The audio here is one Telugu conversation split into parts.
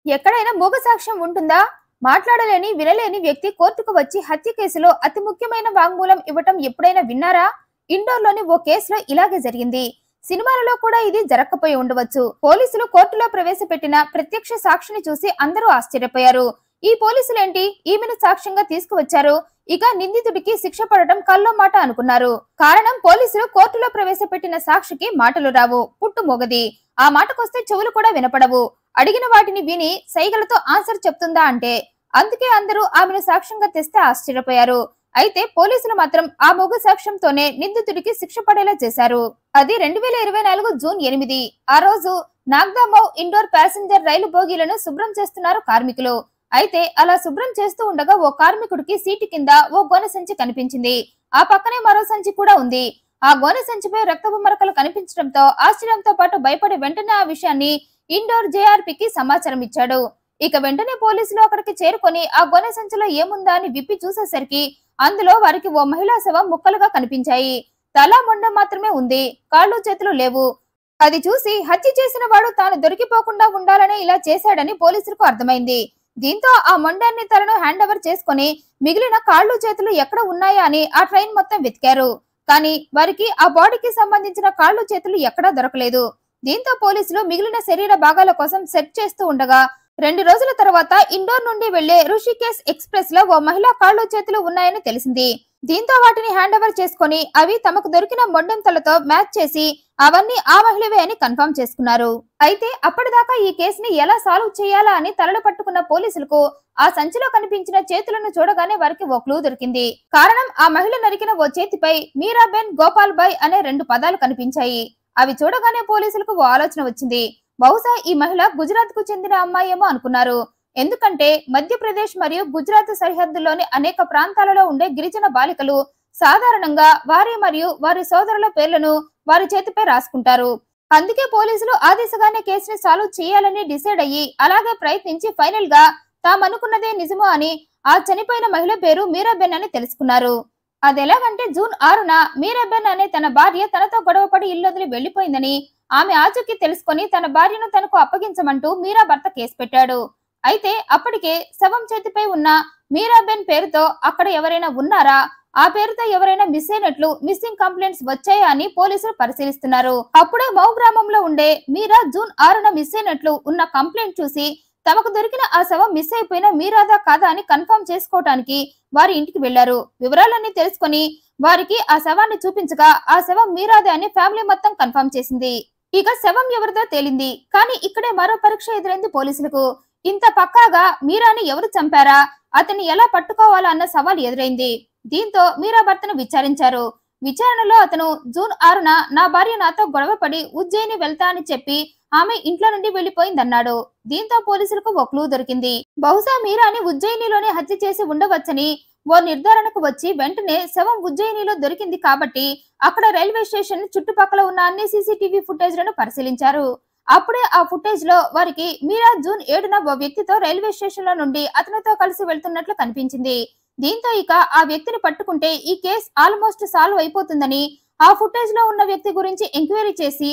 ఎక్కడైనా మూగ సాక్ష్యం ఉంటుందా? మాట్లాడలేని, వినలేని వ్యక్తి కోర్టుకు వచ్చి హత్య కేసులో అతి ముఖ్యమైన వాంగ్మూలం ఇవ్వటం ఎప్పుడైనా విన్నారా? ఇండోర్లోని ఓ కేసులో ఇలాగే జరిగింది. సినిమాలలో కూడా ఇది జరగకపోయి ఉండవచ్చు. పోలీసులు కోర్టులో ప్రవేశపెట్టిన ప్రత్యక్ష సాక్షిని చూసి అందరూ ఆశ్చర్యపోయారు. ఈ పోలీసులేంటి ఈమెను సాక్ష్యంగా తీసుకువచ్చారు, ఇక నిందితుడికి శిక్ష పడటం కల్లో మాట అనుకున్నారు. కారణం, పోలీసులు కోర్టులో ప్రవేశపెట్టిన సాక్షికి మాటలు రావు, పుట్టు మోగది. ఆ మాటకొస్తే చెవులు కూడా వినపడవు. అడిగిన వాటిని విని సైగలతో ఆన్సర్ చెప్తుందా అంటే. అందుకే అందరూ ఆమెను సాక్ష్యంగా తెస్తే ఆశ్చర్యపోయారు. అయితే పోలీసులు మాత్రం ఆ మొగ సాక్ష్యంతోనే నిందితుడికి శిక్ష పడేలా చేశారు. అది 2024 జూన్ 8. ఆ రోజు నాగ్దామౌ ఇండోర్ ప్యాసింజర్ రైలు బోగీలను శుభ్రం చేస్తున్నారు కార్మికులు. అయితే అలా శుభ్రం చేస్తూ ఉండగా ఓ కార్మికుడికి సీటు కింద ఓ గోనె సంచి కనిపించింది. ఆ పక్కనే మరో సంచి కూడా ఉంది. ఆ గోనె సంచిపై రక్తపు మరకలు కనిపించడంతో ఆశ్చర్యంతో పాటు భయపడి వెంటనే ఆ విషయాన్ని ఇండోర్ జేఆర్పీకి సమాచారం ఇచ్చాడు. ఇక వెంటనే పోలీసులు అక్కడికి చేరుకొని ఆ గోనె సంచిలో ఏముందా అని విప్పి చూసేసరికి అందులో వారికి ఓ మహిళా శవం ముక్కలుగా కనిపించాయి. తల మొండం మాత్రమే ఉంది, కాళ్ళు చేతులు లేవు. అది చూసి హత్య చేసిన వాడు తాను దొరికిపోకుండా ఉండాలని ఇలా చేశాడని పోలీసులకు అర్థమైంది. దీంతో ఆ మొండాన్ని తలను హ్యాండ్ ఓవర్ చేసుకుని మిగిలిన కాళ్ళు చేతులు ఎక్కడ ఉన్నాయా అని ఆ ట్రైన్ మొత్తం వెతికారు. కానీ వారికి ఆ బాడీకి సంబంధించిన కాళ్ళు చేతులు ఎక్కడా దొరకలేదు. దీంతో పోలీసులు మిగిలిన శరీర భాగాల కోసం సెర్చ్ చేస్తూ ఉండగా 2 రోజుల తర్వాత ఇండోర్ నుండి వెళ్లే రుషికేశ్ ఎక్స్ప్రెస్ లో ఓ మహిళా కాళ్ళు చేతులు ఉన్నాయని తెలిసింది. దీంతో వాటిని హ్యాండ్ ఓవర్ చేసుకుని అవి తమకు దొరికిన మొండెం తలతో మ్యాచ్ చేసి అవన్నీ ఆ మహిళవే అని కన్ఫర్మ్ చేసుకున్నారు. అయితే అప్పటిదాకా ఈ కేసుని ఎలా సాల్వ్ చేయాలా అని తలలు పట్టుకున్న పోలీసులకు ఆ సంచిలో కనిపించిన చేతులను చూడగానే వారికి ఓ క్లూ దొరికింది. కారణం, ఆ మహిళ నరికిన ఓ చేతిపై మీరాబెన్ గోపాల్ బాయ్ అనే 2 పదాలు కనిపించాయి. అవి చూడగానే పోలీసులకు ఓ ఆలోచన వచ్చింది. బహుశా ఈ మహిళ గుజరాత్ కు చెందిన అమ్మాయేమో అనుకున్నారు. ఎందుకంటే మధ్యప్రదేశ్ మరియు గుజరాత్ సరిహద్దుల్లోని అనేక ప్రాంతాలలో ఉండే గిరిజన బాలికలు సాధారణంగా వారి మరియు వారి సోదరుల పేర్లను వారి చేతిపై రాసుకుంటారు. అందుకే పోలీసులు ఆ దిశగానే కేసుని సాల్వ్ చేయాలని డిసైడ్ అయ్యి అలాగే ప్రయత్నించి ఫైనల్ గా తామనుకున్నదే నిజమో అని ఆ చనిపోయిన మహిళ పేరు మీరాబెన్ అని తెలుసుకున్నారు. అదెలాగంటే జూన్ 6న మీరాబెన్ అనే తన భార్య తనతో గొడవపడి ఇల్లొదిలి వెళ్లిపోయిందని ఆమె ఆచూకీ తెలుసుకుని తన భార్యను తనకు అప్పగించమంటూ మీరా భర్త కేసు పెట్టాడు. అయితే అప్పటికే శవం చేతిపై ఉన్న మీరాబెన్ పేరుతో అక్కడ ఎవరైనా ఉన్నారా, ఆ పేరుతో ఎవరైనా మిస్ అయినట్లు మిస్సింగ్ కంప్లైంట్స్ వచ్చాయా అని పోలీసులు పరిశీలిస్తున్నారు. అప్పుడే మౌ గ్రామంలో ఉండే మీరా జూన్ 6న మిస్ అయినట్లు ఉన్న కంప్లైంట్ చూసి తమకు దొరికిన ఆ శవం మిస్ అయిపోయిన మీరాదా కాదా అని కన్ఫర్మ్ చేసుకోవటానికి వారి ఇంటికి వెళ్లారు. వివరాలన్నీ తెలుసుకుని వారికి ఆ శవాన్ని చూపించగా ఆ శవం మీరాదే అని ఫ్యామిలీ మొత్తం కన్ఫర్మ్ చేసింది. ఇక శవం ఎవరిదో తేలింది. కానీ ఇక్కడే మరో పరీక్ష ఎదురైంది పోలీసులకు. ఇంత పక్కాగా మీరాని ఎవరు చంపారా, అతన్ని ఎలా పట్టుకోవాలా అన్న సవాల్ ఎదురైంది. దీంతో మీరా భర్తను విచారించారు. విచారణలో అతను జూన్ 6న నా భార్య నాతో గొడవపడి ఉజ్జయిని వెళ్తా అని చెప్పి ఆమె ఇంట్లో నుండి వెళ్లిపోయిందన్నాడు. దీంతో పోలీసులకు ఓ క్లూ దొరికింది. బహుశా మీరాని ఉజ్జయినిలోనే హత్య చేసి ఉండవచ్చని ఓ నిర్ధారణకు వచ్చి వెంటనే శవం ఉజ్జయినిలో దొరికింది కాబట్టి అక్కడ రైల్వే స్టేషన్ చుట్టుపక్కల ఉన్న అన్ని సీసీటీవీ ఫుటేజ్లను పరిశీలించారు. అప్పుడే ఆ ఫుటేజ్ లో వారికి మీరా జూన్ 7న ఓ వ్యక్తితో రైల్వే స్టేషన్ లో నుండి అతనితో కలిసి వెళ్తున్నట్లు కనిపించింది. దీంతో ఇక ఆ వ్యక్తిని పట్టుకుంటే ఈ కేసు ఆల్మోస్ట్ సాల్వ్ అయిపోతుందని ఆ ఫుటేజ్ లో ఉన్న వ్యక్తి గురించి ఎంక్వైరీ చేసి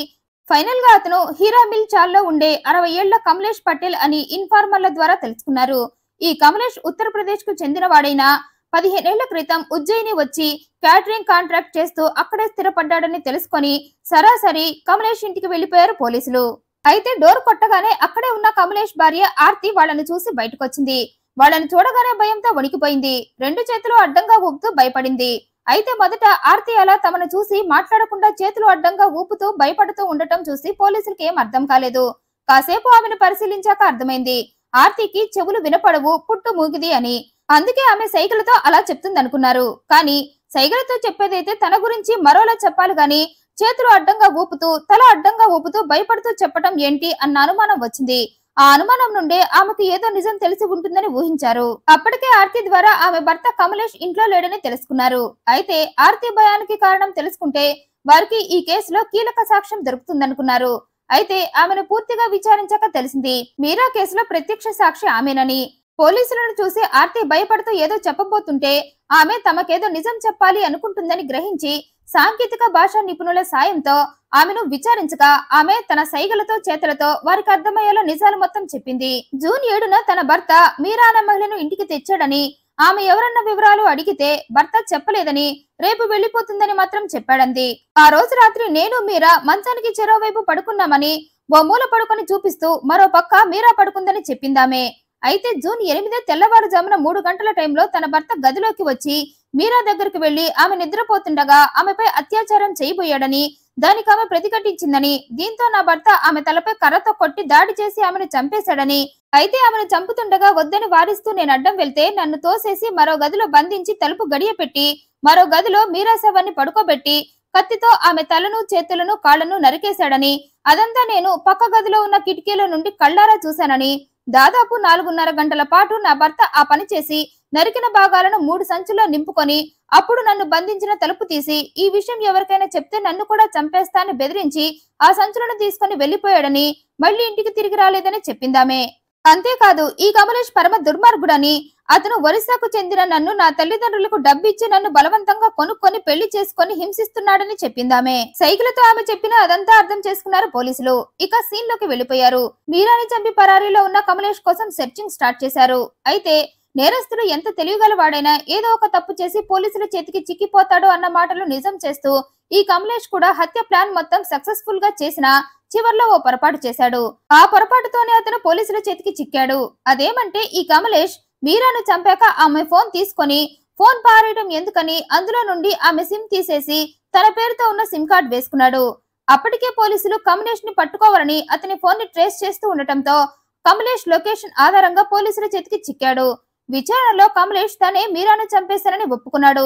ఫైనల్ గా అతను హీరామిల్ చాల్లో ఉండే 60 ఏళ్ల కమలేష్ పటేల్ అని ఇన్ఫార్మర్ల ద్వారా తెలుసుకున్నారు. ఈ కమలేష్ ఉత్తరప్రదేశ్ కు చెందినవాడైనా 15 ఏళ్ల క్రితం ఉజ్జయిని వచ్చి క్యాటరింగ్ కాంట్రాక్ట్ చేస్తూ అక్కడే స్థిరపడ్డాడని తెలుసుకొని సరాసరి కమలేష్ ఇంటికి వెళ్లిపోయారు పోలీసులు. అయితే డోర్ కొట్టగానే అక్కడే ఉన్న కమలేష్ భార్య ఆర్తి వాళ్ళని చూసి బయటకొచ్చింది. వాళ్ళని చూడగానే భయంతో వణికిపోయింది. 2 చేతులు అడ్డంగా ఊపుతూ భయపడింది. అయితే మొదట ఆర్తి అలా తమను చూసి మాట్లాడకుండా చేతులు అడ్డంగా ఊపుతూ భయపడుతూ ఉండటం చూసి పోలీసులకి ఏం అర్థం కాలేదు. కాసేపు ఆమెను పరిశీలించాక అర్థమైంది ఆర్తికి చెవులు వినపడవు, పుట్టు మూగిది అని. అందుకే ఆమె సైగలతో అలా చెప్తుందనుకున్నారు. కానీ సైగలతో చెప్పేదైతే తన గురించి మరోలా చెప్పాలి గాని చేతులు అడ్డంగా ఊపుతూ తల అడ్డంగా ఊపుతూ భయపడుతూ చెప్పటం ఏంటి అన్న అనుమానం వచ్చింది. ఆ అనుమానం నుండే ఆమెకు ఏదో నిజం తెలిసి ఉంటుందని ఊహించారు. అప్పటికే ఆర్తి ద్వారా ఆమె భర్త కమలేష్ ఇంట్లో లేడని తెలుసుకున్నారు. అయితే ఆర్తి భయానికి కారణం తెలుసుకుంటే వారికి ఈ కేసులో కీలక సాక్ష్యం దొరుకుతుందనుకున్నారు. అయితే ఆమెను పూర్తిగా విచారించాక తెలిసింది మీరా కేసులో ప్రత్యక్ష సాక్షి ఆమెనని. పోలీసులను చూసి ఆర్తి భయపడుతూ ఏదో చెప్పబోతుంటే ఆమె తమకేదో నిజం చెప్పాలి అనుకుంటుందని గ్రహించి సాంకేతిక భాషా నిపుణుల సాయంతో ఆమెను విచారించగా ఆమె తన సైగలతో చేతులతో వారికి అర్థమయ్యేలా నిజాలు మొత్తం చెప్పింది. జూన్ 7న తన భర్త మీరా అనే మహిళను ఇంటికి తెచ్చాడని, ఆమె ఎవరన్న వివరాలు అడిగితే భర్త చెప్పలేదని, రేపు వెళ్లిపోతుందని మాత్రం చెప్పాడంది. ఆ రోజు రాత్రి నేను మీరా మంచానికి చెరోవైపు పడుకున్నామని ఓ మూల పడుకొని చూపిస్తూ మరో పక్క మీరా పడుకుందని చెప్పిందామే. అయితే జూన్ 8 తెల్లవారుజామున 3 గంటల టైంలో తన భర్త గదిలోకి వచ్చి మీరా దగ్గరికి వెళ్లి ఆమె నిద్రపోతుండగా ఆమెపై అత్యాచారం చేయబోయాడని, దానికి ఆమె ప్రతిఘటించిందని, దీంతో నా భర్త ఆమె తలపై కర్రతో కొట్టి దాడి చేసి ఆమెను చంపేశాడని, అయితే ఆమెను చంపుతుండగా వద్దని వారిస్తూ నేను అడ్డం వెళ్తే నన్ను తోసేసి మరో గదిలో బంధించి తలుపు గడియ పెట్టి మరో గదిలో మీరా శవాన్ని పడుకోబెట్టి కత్తితో ఆమె తలను చేతులను కాళ్లను నరికేశాడని, అదంతా నేను పక్క గదిలో ఉన్న కిటికీలో నుండి కళ్ళారా చూశానని, దాదాపు 4:30 గంటల పాటు నా భర్త ఆ పని చేసి నరికిన భాగాలను 3 సంచుల్లో నింపుకొని అప్పుడు నన్ను బంధించిన తలుపు తీసి ఈ విషయం ఎవరికైనా చెప్తే నన్ను కూడా చంపేస్తానని బెదిరించి ఆ సంచులను తీసుకుని వెళ్లిపోయాడని, మళ్లీ ఇంటికి తిరిగి రాలేదని చెప్పిందామే. అంతేకాదు ఈ కమలేష్ పరమ దుర్మార్గుడని, అతను ఒరిస్సాకు చెందిన నన్ను నా తల్లిదండ్రులకు డబ్బిచ్చి నన్ను బలవంతంగా కొనుక్కొని పెళ్లి చేసుకుని హింసిస్తున్నాడని చెప్పిందామే. సైకిలతో ఆమె చెప్పిన అదంతా అర్థం చేసుకున్నారు పోలీసులు. ఇక సీన్ లోకి వెళ్లిపోయారు. మీరాని చంపి పరారీలో ఉన్న కమలేష్ కోసం సెర్చింగ్ స్టార్ట్ చేశారు. అయితే నేరస్తుడు ఎంత తెలివిగలవాడైనా ఏదో ఒక తప్పు చేసి పోలీసుల చేతికి చిక్కిపోతాడు అన్న మాటలు నిజం చేస్తూ ఈ కమలేష్ కూడా హత్య ప్లాన్ మొత్తం సక్సెస్ఫుల్ గా చేసినా చివర్లో ఓ పొరపాటు చేశాడు. ఆ పొరపాటుతోనే అతను పోలీసుల చేతికి చిక్కాడు. అదేమంటే ఈ కమలేష్ మీరాను చంపాక ఆమె ఫోన్ తీసుకొని ఫోన్ పారేయడం ఎందుకని అందులో నుండి ఆమె సిమ్ తీసేసి తన పేరుతో ఉన్న సిమ్ కార్డ్ వేసుకున్నాడు. అప్పటికే పోలీసులు కమలేష్ ని పట్టుకోవాలని అతని ఫోన్ ని ట్రేస్ చేస్తూ ఉండటంతో కమలేష్ లొకేషన్ ఆధారంగా పోలీసుల చేతికి చిక్కాడు. విచారణలో కమలేష్ తనే మీరాను చంపేశారని ఒప్పుకున్నాడు.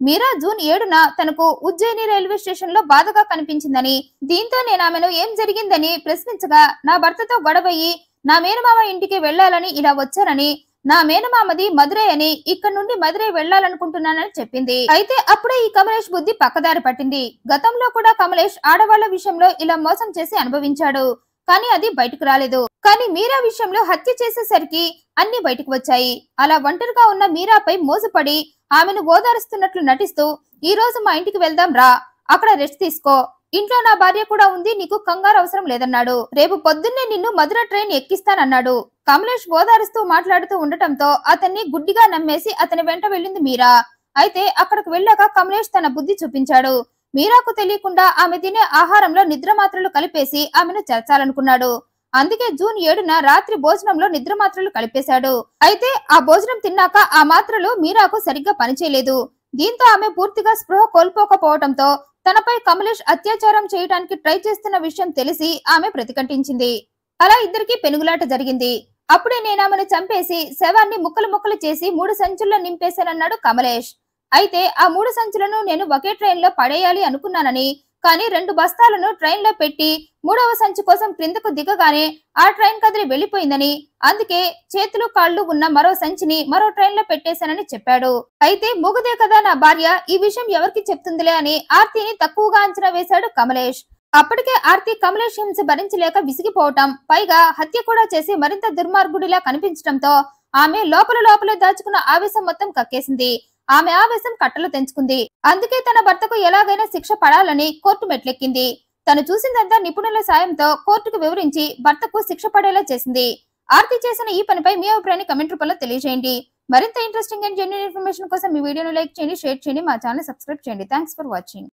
మీరా జూన్ 7న తనకు ఉజ్జయిని రైల్వే స్టేషన్ లో బాధగా కనిపించిందని, దీంతో నేను ఆమెను ఏం జరిగిందని ప్రశ్నించగా నా భర్తతో గొడవయ్యి నా మేనమామ ఇంటికి వెళ్లాలని ఇలా వచ్చానని, నా మేనమామది మదురై అని ఇక్కడి నుండి మదురై వెళ్లాలనుకుంటున్నానని చెప్పింది. అయితే అప్పుడే ఈ కమలేష్ బుద్ధి పక్కదారి పట్టింది. గతంలో కూడా కమలేష్ ఆడవాళ్ల విషయంలో ఇలా మోసం చేసి అనుభవించాడు. కానీ అది బయటకు రాలేదు. కానీ మీరా విషయంలో హత్య చేసేసరికి అన్ని బయటకు వచ్చాయి. అలా ఒంటరిగా ఉన్న మీరాపై మోసపడి ఆమెను ఓదారుస్తున్నట్లు నటిస్తూ ఈ రోజు మా ఇంటికి వెళ్దాం రా, అక్కడ రెస్ట్ తీసుకో, ఇంట్లో నా భార్య కూడా ఉంది, నీకు కంగారు అవసరం లేదన్నాడు. రేపు పొద్దున్నే నిన్ను మధుర ట్రైన్ ఎక్కిస్తానన్నాడు. కమలేష్ ఓదారుస్తూ మాట్లాడుతూ ఉండటంతో అతన్ని గుడ్డిగా నమ్మేసి అతని వెంట వెళ్ళింది మీరా. అయితే అక్కడికి వెళ్ళాక కమలేష్ తన బుద్ధి చూపించాడు. మీరాకు తెలియకుండా ఆమె తినే ఆహారంలో నిద్ర మాత్రలు కలిపేసి ఆమెను చేర్చాలనుకున్నాడు. అందుకే జూన్ 7న రాత్రి భోజనంలో నిద్ర మాత్రలు కలిపేశాడు. అయితే ఆ భోజనం తిన్నాక ఆ మాత్రలు మీరాకు సరిగ్గా పనిచేయలేదు. దీంతో ఆమె పూర్తిగా స్పృహ కోల్పోకపోవడంతో తనపై కమలేష్ అత్యాచారం చేయడానికి ట్రై చేస్తున్న విషయం తెలిసి ఆమె ప్రతిఘటించింది. అలా ఇద్దరికి పెనుగులాట జరిగింది. అప్పుడే నేను ఆమెను చంపేసి శవాన్ని ముక్కలు ముక్కలు చేసి 3 సంచుల్లో నింపేశానన్నాడు కమలేష్. అయితే ఆ 3 సంచులను నేను ఒకే ట్రైన్ లో పడేయాలి అనుకున్నానని, కానీ 2 బస్తాలను ట్రైన్ లో పెట్టి 3వ సంచి కోసం క్రిందకు దిగగానే ఆ ట్రైన్ కదిలి వెళ్లిపోయిందని, అందుకే చేతులు కాళ్లు ఉన్న మరో సంచిని మరో ట్రైన్ లో పెట్టేశానని చెప్పాడు. అయితే మూగదే కదా నా భార్య, ఈ విషయం ఎవరికి చెప్తుందిలే అని ఆర్తిని తక్కువగా అంచనా వేశాడు కమలేష్. అప్పటికే ఆర్తి కమలేష్ హింస భరించలేక విసిగిపోవటం, పైగా హత్య కూడా చేసి మరింత దుర్మార్గుడిలా కనిపించడంతో ఆమె లోపలే దాచుకున్న ఆవేశం మొత్తం కక్కేసింది. ఆమె ఆవేశం కట్టలు తెంచుకుంది. అందుకే తన భర్తకు ఎలాగైనా శిక్ష పడాలని కోర్టు మెట్లెక్కింది. తను చూసిందంతా నిపుణుల సాయంతో కోర్టుకు వివరించి భర్తకు శిక్ష పడేలా చేసింది. ఆర్తి చేసిన ఈ పనిపై మీ అభిప్రాయాన్ని కమెంట్ రూపంలో తెలియజేయండి. మరింత ఇంట్రెస్టింగ్ అండ్ జెన్యూన్ ఇన్ఫర్మేషన్ కోసం ఈ వీడియోను లైక్ చేయండి, షేర్ చేయండి, మా ఛానల్ సబ్స్క్రైబ్ చేయండి. Thanks for watching.